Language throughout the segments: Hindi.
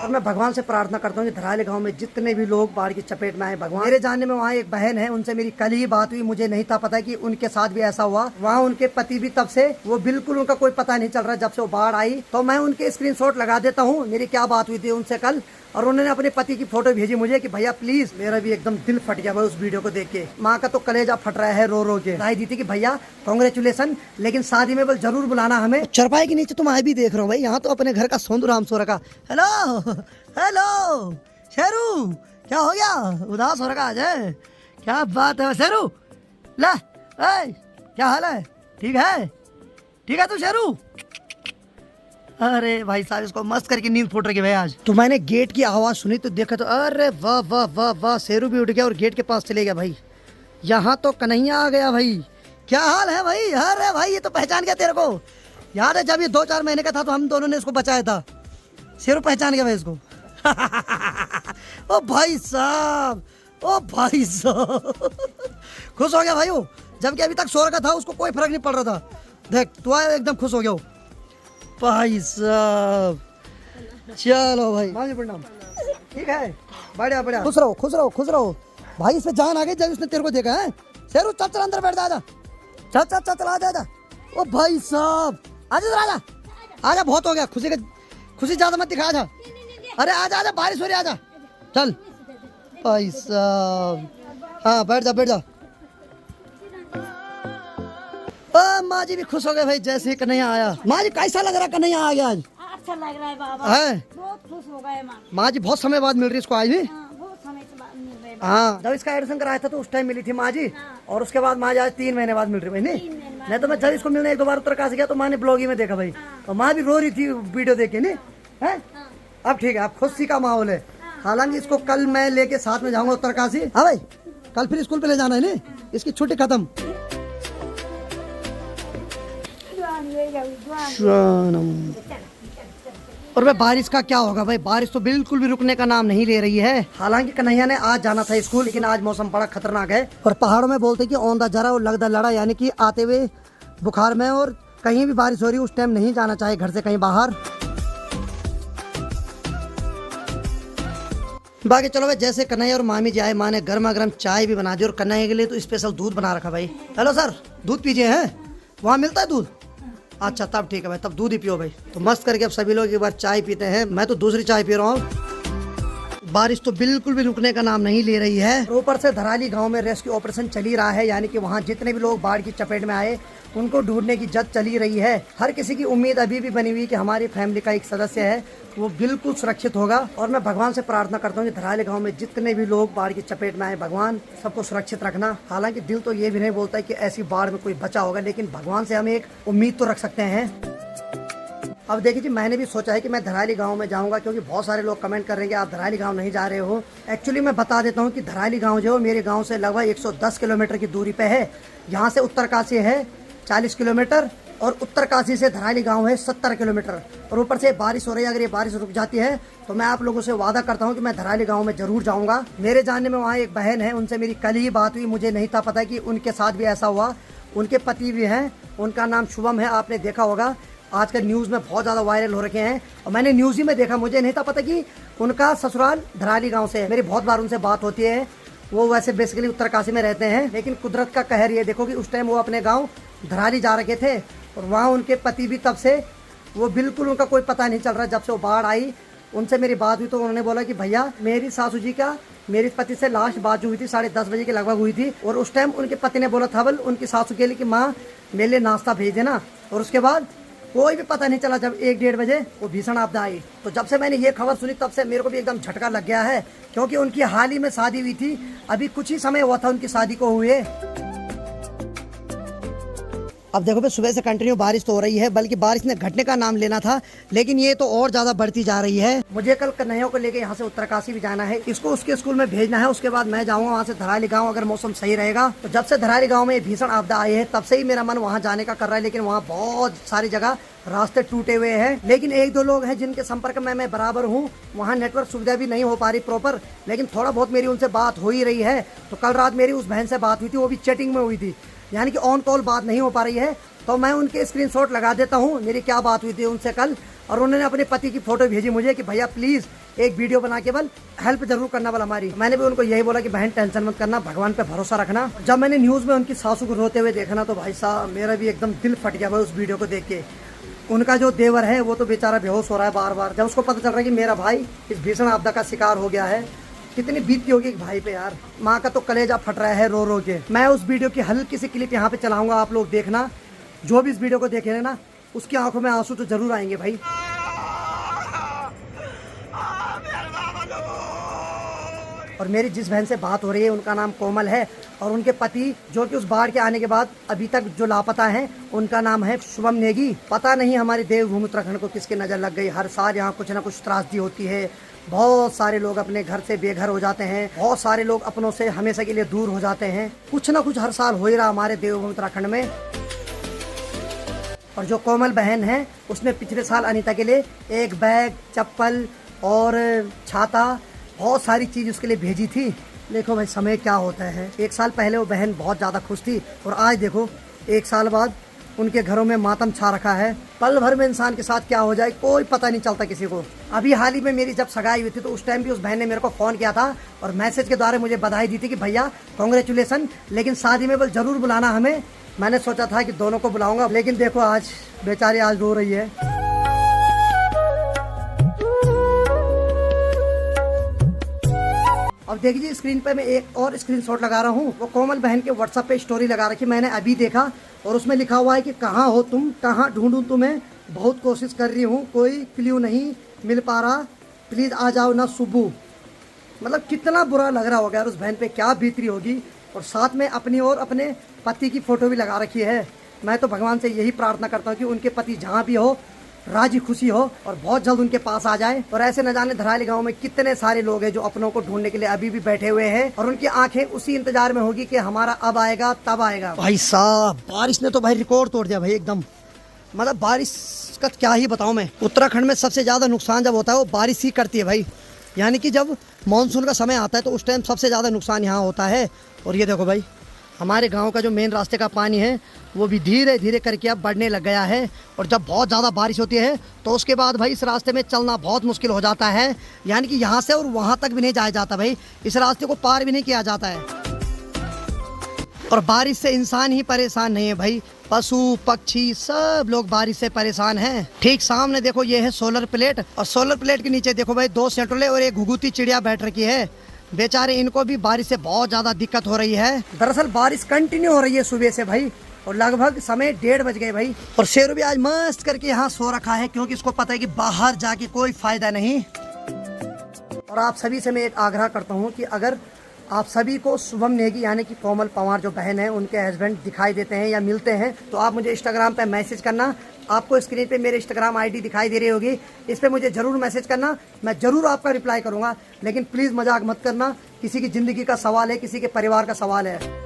और मैं भगवान से प्रार्थना करता हूँ कि धराली गांव में जितने भी लोग बाढ़ की चपेट में आए, भगवान। मेरे जानने में वहाँ एक बहन है, उनसे मेरी कल ही बात हुई, मुझे नहीं था पता कि उनके साथ भी ऐसा हुआ। वहाँ उनके पति भी तब से वो बिल्कुल उनका कोई पता नहीं चल रहा जब से वो बाढ़ आई। तो मैं उनके स्क्रीनशॉट लगा देता हूँ मेरी क्या बात हुई थी उनसे कल, और उन्होंने अपने पति की फोटो भेजी मुझे कि भैया प्लीज। मेरा भी एकदम दिल फट गया भाई उस वीडियो को देख के। माँ का तो कलेजा फट रहा है रो रो के। राय दी थी कि भैया कांग्रेचुलेसन, लेकिन शादी में बस जरूर बुलाना हमें। चरपाई के नीचे तुम आए भी देख रहे हो भाई, यहाँ तो अपने घर का सोंदू राम सो रखा। हेलो हेलो शेरू, क्या हो गया, उदास हो रखा आज है? क्या बात है शेरू, ला क्या हाल है? ठीक है, ठीक है तू शेरू? अरे भाई साहब इसको मस्त करके नींद फूट रही है भाई आज। तो मैंने गेट की आवाज सुनी तो देखा तो अरे वाह वाह वाह वाह, शेरू भी उठ गया और गेट के पास चले गया भाई। यहाँ तो कन्हैया आ गया भाई। क्या हाल है भाई? अरे भाई ये तो पहचान गया तेरे को, याद है जब ये 2-4 महीने का था तो हम दोनों ने इसको बचाया था। शेरू पहचान गया भाई इसको। ओ भाई साहब, ओ भाई साहब खुश हो गया भाई वो, जबकि अभी तक सो रखा था, उसको कोई फर्क नहीं पड़ रहा था। देख तू आया एकदम खुश हो गया भाई साहब। चलो भाई प्रणाम। ठीक है, बढ़िया बढ़िया, खुश रहो खुश रहो खुश रहो भाई। इसमें जान आ गई जब इसने तेरे को देखा है। शेरू चल चल अंदर बैठ जा, आजा चल चल चल चल आजा आजा। ओ भाई साहब आजा इधर आजा, आजा बहुत हो गया, खुशी ज्यादा मत दिखा, आजा। अरे आजा आजा, बारिश हो रही, आजा चल भाई साहब। हाँ बैठ जा बैठ जा। माँ जी भी खुश हो गए भाई जैसे ही कन्हैया आया। माँ जी कैसा लग रहा है कन्हैया आ गया आज? अच्छा लग रहा है बाबा, है बहुत खुश हो गए माँ। माँ जी बहुत समय बाद मिल रही है इसको आज भी। बहुत समय से बाद मिल रहे। हाँ जब इसका एडमिशन कराया था तो उस टाइम मिली थी माँ जी, और उसके बाद माँ जी आज 3 महीने बाद मिल रही भाई। नहीं तो मैं जब इसको मिलने 1-2 बार उत्तरकाशी गया तो माँ ने ब्लॉग ही में देखा भाई, तो माँ भी रो रही थी वीडियो देख के। नहीं है अब ठीक है, अब खुशी का माहौल है। हालांकि इसको कल मैं लेके साथ में जाऊंगा उत्तरकाशी। हाँ भाई कल फिर स्कूल पे ले जाना है, नहीं इसकी छुट्टी खत्म। और भाई बारिश का क्या होगा भाई, बारिश तो बिल्कुल भी रुकने का नाम नहीं ले रही है। हालांकि कन्हैया ने आज जाना था स्कूल, लेकिन आज मौसम बड़ा खतरनाक है। और पहाड़ों में बोलते कि औंधा जरा और लगदा लड़ा, यानी कि आते हुए बुखार में, और कहीं भी बारिश हो रही उस टाइम नहीं जाना चाहिए घर से कहीं बाहर। बाकी चलो भाई, जैसे कन्हैया और मामी जी आए, माँ ने गर्मा गर्म चाय भी बना दी, और कन्हैया के लिए तो स्पेशल दूध बना रखा भाई। हेलो सर, दूध पीजिए। है वहाँ मिलता है दूध? अच्छा तब ठीक है भाई, तब दूध ही पियो भाई। तो मस्त करके अब सभी लोग एक बार चाय पीते हैं। मैं तो दूसरी चाय पी रहा हूँ। बारिश तो बिल्कुल भी रुकने का नाम नहीं ले रही है। ऊपर से धराली गांव में रेस्क्यू ऑपरेशन चल ही रहा है, यानी कि वहाँ जितने भी लोग बाढ़ की चपेट में आए उनको ढूंढने की जद चली रही है। हर किसी की उम्मीद अभी भी बनी हुई कि हमारी फैमिली का एक सदस्य है वो बिल्कुल सुरक्षित होगा। और मैं भगवान से प्रार्थना करता हूँ कि धराली गांव में जितने भी लोग बाढ़ की चपेट में आए, भगवान सबको सुरक्षित रखना। हालांकि दिल तो ये भी नहीं बोलता है कि ऐसी बाढ़ में कोई बचा होगा, लेकिन भगवान से हम एक उम्मीद तो रख सकते हैं। अब देखिए जी, मैंने भी सोचा है कि मैं धराली गांव में जाऊंगा, क्योंकि बहुत सारे लोग कमेंट कर रहे हैं कि आप धराली गांव नहीं जा रहे हो। एक्चुअली मैं बता देता हूं कि धराली गांव जो मेरे गांव से लगभग 110 किलोमीटर की दूरी पे है। यहाँ से उत्तरकाशी है 40 किलोमीटर, और उत्तरकाशी से धराली गांव है 70 किलोमीटर। और ऊपर से बारिश हो रही है, अगर ये बारिश रुक जाती है तो मैं आप लोगों से वादा करता हूँ कि मैं धराली गाँव में जरूर जाऊँगा। मेरे जानने में वहाँ एक बहन है, उनसे मेरी कल ही बात हुई, मुझे नहीं था पता कि उनके साथ भी ऐसा हुआ। उनके पति भी हैं, उनका नाम शुभम है, आपने देखा होगा आजकल न्यूज़ में बहुत ज़्यादा वायरल हो रखे हैं। और मैंने न्यूज़ ही में देखा, मुझे नहीं था पता कि उनका ससुराल धराली गांव से है। मेरी बहुत बार उनसे बात होती है, वो वैसे बेसिकली उत्तरकाशी में रहते हैं, लेकिन कुदरत का कहर ये देखो कि उस टाइम वो अपने गांव धराली जा रखे थे, और वहाँ उनके पति भी तब से वो बिल्कुल उनका कोई पता नहीं चल रहा जब से वो बाढ़ आई। उनसे मेरी बात हुई तो उन्होंने बोला कि भैया मेरी सासू जी का मेरे पति से लास्ट बात जो हुई थी 10:30 बजे के लगभग हुई थी, और उस टाइम उनके पति ने बोला था बल उनकी सासू के लिए कि माँ मेरे लिए नाश्ता भेज देना। और उसके बाद कोई भी पता नहीं चला जब 1-1:30 बजे वो भीषण आपदा आई। तो जब से मैंने ये खबर सुनी तब से मेरे को भी एकदम झटका लग गया है, क्योंकि उनकी हाल ही में शादी हुई थी, अभी कुछ ही समय हुआ था उनकी शादी को हुए। अब देखो भाई, सुबह से कंटिन्यू बारिश तो हो रही है, बल्कि बारिश ने घटने का नाम लेना था, लेकिन ये तो और ज्यादा बढ़ती जा रही है। मुझे कल कन्हैया को लेके यहाँ से उत्तरकाशी भी जाना है, इसको उसके स्कूल में भेजना है। उसके बाद मैं जाऊंगा वहाँ से धराली गांव, अगर मौसम सही रहेगा तो। जब से धराली गांव में भीषण आपदा आई है तब से ही मेरा मन वहाँ जाने का कर रहा है, लेकिन वहाँ बहुत सारी जगह रास्ते टूटे हुए हैं। लेकिन 1-2 लोग हैं जिनके संपर्क में मैं बराबर हूँ, वहाँ नेटवर्क सुविधा भी नहीं हो पा रही प्रॉपर, लेकिन थोड़ा बहुत मेरी उनसे बात हो ही रही है। तो कल रात मेरी उस बहन से बात हुई थी, वो भी चैटिंग में हुई थी, यानी कि ऑन कॉल बात नहीं हो पा रही है। तो मैं उनके स्क्रीनशॉट लगा देता हूँ मेरी क्या बात हुई थी उनसे कल, और उन्होंने अपने पति की फोटो भेजी मुझे कि भैया प्लीज एक वीडियो बना के बल हेल्प जरूर करना बल हमारी। मैंने भी उनको यही बोला कि बहन टेंशन मत करना, भगवान पे भरोसा रखना। जब मैंने न्यूज में उनकी सासू को रोते हुए देखा ना तो भाई साहब मेरा भी एकदम दिल फट गया भाई उस वीडियो को देख के। उनका जो देवर है वो तो बेचारा बेहोश हो रहा है बार बार, जब उसको पता चल रहा है कि मेरा भाई इस भीषण आपदा का शिकार हो गया है। कितनी बीतती होगी एक भाई पे यार। माँ का तो कलेजा फट रहा है रो रो के। मैं उस वीडियो की हल्की सी क्लिप यहाँ पे चलाऊंगा, आप लोग देखना। जो भी इस वीडियो को देखेंगे ना उसकी आंखों में आंसू तो जरूर आएंगे भाई। और मेरी जिस बहन से बात हो रही है उनका नाम कोमल है और उनके पति जो कि उस बाढ़ के आने के बाद अभी तक जो लापता हैं उनका नाम है शुभम नेगी। पता नहीं हमारे देवभूमि उत्तराखंड को किसकी नजर लग गई। हर साल यहाँ कुछ ना कुछ त्रासदी होती है, बहुत सारे लोग अपने घर से बेघर हो जाते हैं, बहुत सारे लोग अपनों से हमेशा के लिए दूर हो जाते हैं। कुछ ना कुछ हर साल हो ही रहा हमारे देवभूमि उत्तराखंड में। और जो कोमल बहन है उसने पिछले साल अनीता के लिए एक बैग, चप्पल और छाता, बहुत सारी चीज उसके लिए भेजी थी। देखो भाई समय क्या होता है। एक साल पहले वो बहन बहुत ज्यादा खुश थी और आज देखो एक साल बाद उनके घरों में मातम छा रखा है। पल भर में इंसान के साथ क्या हो जाए कोई पता नहीं चलता किसी को। अभी हाल ही में मेरी जब सगाई हुई थी तो उस टाइम भी उस बहन ने मेरे को फोन किया था और मैसेज के द्वारा मुझे बधाई दी थी कि भैया कांग्रेचुलेसन, लेकिन शादी में जरूर बुलाना हमें। मैंने सोचा था कि दोनों को बुलाऊंगा, लेकिन देखो आज बेचारी आज रो रही है। अब देखिए स्क्रीन पे मैं एक और स्क्रीनशॉट लगा रहा हूँ। वो कोमल बहन के व्हाट्सएप पे स्टोरी लगा रखी मैंने अभी देखा और उसमें लिखा हुआ है कि कहाँ हो तुम, कहाँ ढूंढूं तुम्हें, बहुत कोशिश कर रही हूँ, कोई क्ल्यू नहीं मिल पा रहा, प्लीज आ जाओ ना सुबह। मतलब कितना बुरा लग रहा होगा यार उस बहन पे, क्या बीतरी होगी। और साथ में अपनी और अपने पति की फोटो भी लगा रखी है। मैं तो भगवान से यही प्रार्थना करता हूँ कि उनके पति जहाँ भी हो राजी खुशी हो और बहुत जल्द उनके पास आ जाए। और ऐसे न जाने धराली गांव में कितने सारे लोग हैं जो अपनों को ढूंढने के लिए अभी भी बैठे हुए हैं और उनकी आंखें उसी इंतजार में होगी कि हमारा अब आएगा तब आएगा। भाई साहब बारिश ने तो भाई रिकॉर्ड तोड़ दिया भाई एकदम। मतलब बारिश का क्या ही बताऊं मैं। उत्तराखंड में सबसे ज्यादा नुकसान जब होता है वो बारिश ही करती है भाई। यानी कि जब मानसून का समय आता है तो उस टाइम सबसे ज्यादा नुकसान यहाँ होता है। और ये देखो भाई हमारे गांव का जो मेन रास्ते का पानी है वो भी धीरे धीरे करके अब बढ़ने लग गया है। और जब बहुत ज़्यादा बारिश होती है तो उसके बाद भाई इस रास्ते में चलना बहुत मुश्किल हो जाता है। यानी कि यहाँ से और वहाँ तक भी नहीं जाया जाता भाई, इस रास्ते को पार भी नहीं किया जाता है। और बारिश से इंसान ही परेशान नहीं है भाई, पशु पक्षी सब लोग बारिश से परेशान हैं। ठीक सामने देखो ये है सोलर प्लेट और सोलर प्लेट के नीचे देखो भाई 2 सेंटोले और एक घुघुती चिड़िया बैठ रखी है। बेचारे इनको भी बारिश से बहुत ज्यादा दिक्कत हो रही है। दरअसल बारिश कंटिन्यू हो रही है सुबह से भाई और लगभग समय 1:30 बज गए भाई। और शेरू भी आज मस्त करके यहाँ सो रखा है क्योंकि इसको पता है कि बाहर जाके कोई फायदा नहीं। और आप सभी से मैं एक आग्रह करता हूँ कि अगर आप सभी को शुभम नेगी यानी कि कोमल पंवार जो बहन है उनके हस्बैंड दिखाई देते हैं या मिलते हैं तो आप मुझे इंस्टाग्राम पे मैसेज करना। आपको स्क्रीन पे मेरे इंस्टाग्राम आईडी दिखाई दे रही होगी, इस पे मुझे जरूर मैसेज करना, मैं जरूर आपका रिप्लाई करूंगा। लेकिन प्लीज मजाक मत करना, किसी की जिंदगी का सवाल है, किसी के परिवार का सवाल है।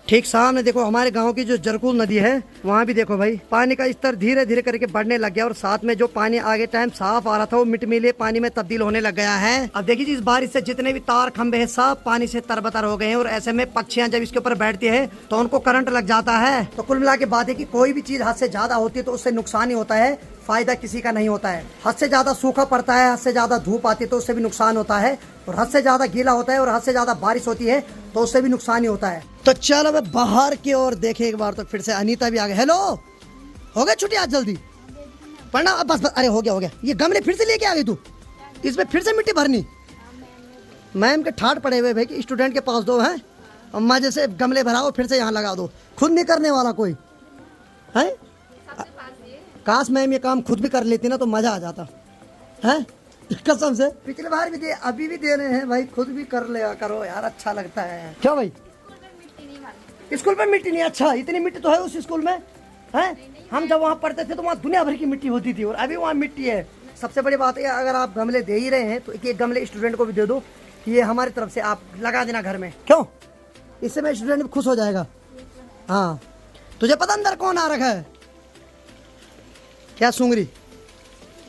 ठीक सामने देखो हमारे गांव की जो जरकुल नदी है वहाँ भी देखो भाई पानी का स्तर धीरे धीरे करके बढ़ने लग गया और साथ में जो पानी आगे टाइम साफ आ रहा था वो मिटमिले पानी में तब्दील होने लग गया है। अब देखिए इस बारिश से जितने भी तार खंबे हैं सब पानी से तरबतर हो गए हैं और ऐसे में पक्षियां जब इसके ऊपर बैठती है तो उनको करंट लग जाता है। तो कुल मिला के बात है कि कोई भी चीज हद से ज्यादा होती है तो उससे नुकसान ही होता है, फायदा किसी का नहीं होता है। हद से ज्यादा सूखा पड़ता है, हद से ज्यादा धूप आती है तो उससे भी नुकसान होता है और हद से ज्यादा गीला होता है और हद से ज्यादा बारिश होती है तो उससे भी नुकसान ही होता है। तो चलो मैं बाहर की ओर देखे एक बार तो फिर से अनीता भी आ गए। हेलो, हो गया छुट्टी आज जल्दी पढ़ना? बस अरे हो गया। ये गमले फिर से लेके आ गई तू, इसमें फिर से मिट्टी भरनी? मैम के ठाट पड़े हुए भाई कि स्टूडेंट के पास दो हैं, अम्मा जैसे गमले भराओ फिर से यहाँ लगा दो, खुद नहीं करने वाला कोई है। काश मैम ये काम खुद भी कर लेती ना तो मजा आ जाता है कसम से। पिछले बार भी दे, अभी भी दे रहे हैं भाई, खुद भी कर लिया करो यार, अच्छा लगता है। क्यों भाई स्कूल में मिट्टी नहीं? अच्छा इतनी मिट्टी तो है उस स्कूल में है। हम जब वहाँ पढ़ते थे तो वहाँ दुनिया भर की मिट्टी होती थी और अभी वहाँ मिट्टी है। सबसे बड़ी बात है अगर आप गमले दे ही रहे हैं तो एक गमले स्टूडेंट को भी दे दो कि ये हमारी तरफ से आप लगा देना घर में। क्यों? इससे मैं स्टूडेंट भी खुश हो जाएगा। हाँ तुझे पता अंदर कौन आ रखा है? क्या सूंगरी?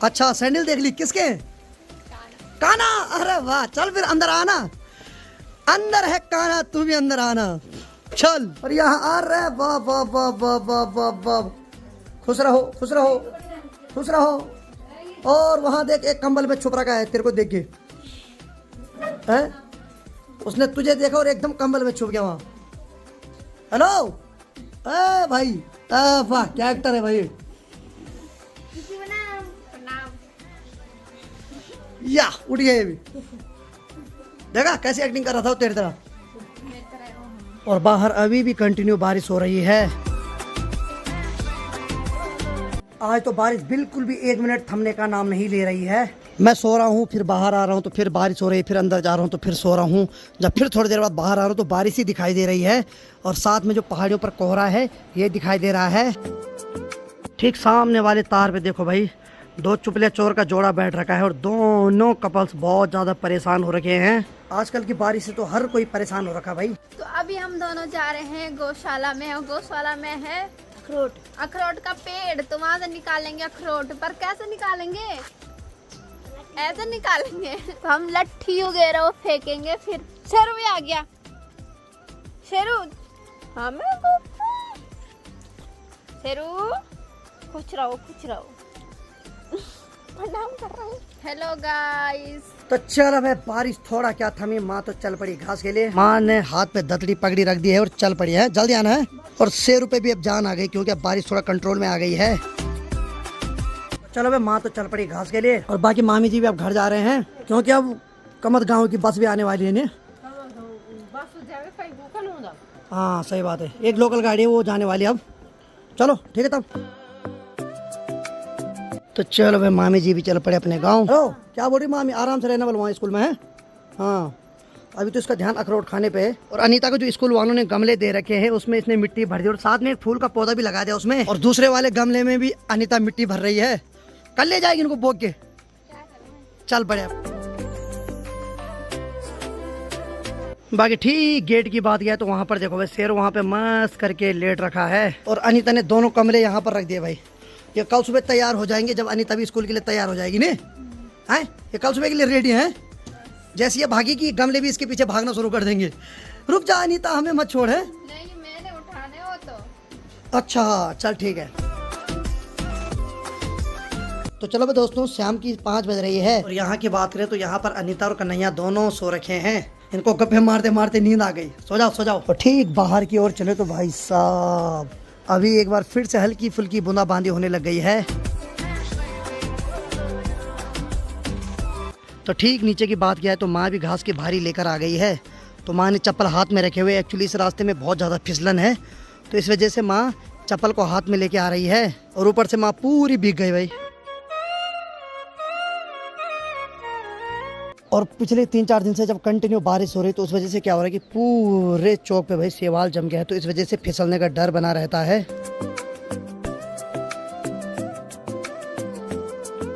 अच्छा सैंडल देख ली, किसके? काना। अरे वाह, चल फिर अंदर आना, अंदर है काना, तू भी अंदर आना चल। और यहाँ आ रहे वाह वाह वाह वाह वाह वाह वाह, खुश रहो खुश रहो खुश रहो। और वहां देख एक कंबल में छुप रखा है तेरे को देख के है? उसने तुझे देखा और एकदम कंबल में छुप गया वहां। हेलो भाई वाह क्या एक्टर है भाई। या उठ गए अभी। देखा कैसी एक्टिंग कर रहा था वो तेरी तरह। और बाहर अभी भी कंटिन्यू बारिश हो रही है। आज तो बारिश बिल्कुल भी 1 मिनट थमने का नाम नहीं ले रही है। मैं सो रहा हूँ, फिर बाहर आ रहा हूँ तो फिर बारिश हो रही है, फिर अंदर जा रहा हूँ तो फिर सो रहा हूँ। जब फिर थोड़ी देर बाद बाहर आ रहा हूँ तो बारिश ही दिखाई दे रही है और साथ में जो पहाड़ियों पर कोहरा है ये दिखाई दे रहा है। ठीक सामने वाले तार पे देखो भाई, 2 चुपले चोर का जोड़ा बैठ रखा है और दोनों कपल्स बहुत ज्यादा परेशान हो रखे हैं। आजकल की बारिश से तो हर कोई परेशान हो रखा भाई। तो अभी हम दोनों जा रहे हैं गौशाला में और गौशाला में है अखरोट का पेड़। तो वहाँ से निकालेंगे अखरोट, पर कैसे निकालेंगे? ऐसे निकालेंगे। तो हम लट्ठी वगैरह वो फेंकेंगे। फिर शेरू भी आ गया। शेरू हमें शेरू खुश रहो प्रणाम कर रहा हूँ। Hello guys. तो चल अब बारिश थोड़ा क्या थमी, माँ तो चल पड़ी घास के लिए। माँ ने हाथ पे दतड़ी पगड़ी रख दी है और चल पड़ी है, जल्दी आना है। और शेरू पे भी अब जान आ गई क्योंकि अब बारिश थोड़ा कंट्रोल में आ गई है। चलो भाई माँ तो चल पड़ी घास के लिए और बाकी मामी जी भी अब घर जा रहे हैं क्योंकि अब कमत गाँव की बस भी आने वाली है। हाँ सही बात है, एक लोकल गाड़ी है वो जाने वाली है अब। चलो ठीक है तब। तो चलो भाई मामी जी भी चल पड़े अपने गाँव। हेलो क्या बोल रही मामी? आराम से रहना वाला वहाँ स्कूल में है। हाँ अभी तो इसका ध्यान अखरोट खाने पे है। और अनीता को जो स्कूल वालों ने गमले दे रखे हैं उसमें इसने मिट्टी भर दी और साथ में एक फूल का पौधा भी लगा दिया उसमें। और दूसरे वाले गमले में भी अनीता मिट्टी भर रही है। कल ले जाएगी इनको बोक के। चल पड़े अब। बाकी ठीक गेट की बात किया तो वहाँ पर देखो भाई शेर वहाँ पे मस्त करके लेट रखा है और अनीता ने दोनों कमरे यहाँ पर रख दिए भाई। ये कल सुबह तैयार हो जाएंगे जब अनीता भी स्कूल के लिए तैयार हो जाएगी। नहीं है ये कल सुबह के लिए रेडी है। जैसे ये भागी की गमले भी इसके पीछे भागना शुरू कर देंगे। रुक जा अनीता हमें मत छोड़ है। नहीं मैंने उठाने हो तो। अच्छा चल ठीक है। तो चलो भाई दोस्तों शाम की 5 बज रही है और यहाँ की बात करें तो यहाँ पर अनीता और कन्हैया दोनों सो रखे हैं। इनको गप्पे मारते मारते नींद आ गई। सो जाओ सो जाओ। और ठीक बाहर की ओर चले तो भाई साहब अभी एक बार फिर से हल्की फुल्की बूंदाबांदी होने लग गई है। तो ठीक नीचे की बात किया है तो माँ भी घास की भारी लेकर आ गई है। तो माँ ने चप्पल हाथ में रखे हुए, एक्चुअली इस रास्ते में बहुत ज़्यादा फिसलन है तो इस वजह से माँ चप्पल को हाथ में लेके आ रही है और ऊपर से माँ पूरी भीग गई भाई। और पिछले 3-4 दिन से जब कंटिन्यू बारिश हो रही तो उस वजह से क्या हो रहा है कि पूरे चौक पे भाई सेवाल जम गया है तो इस वजह से फिसलने का डर बना रहता है।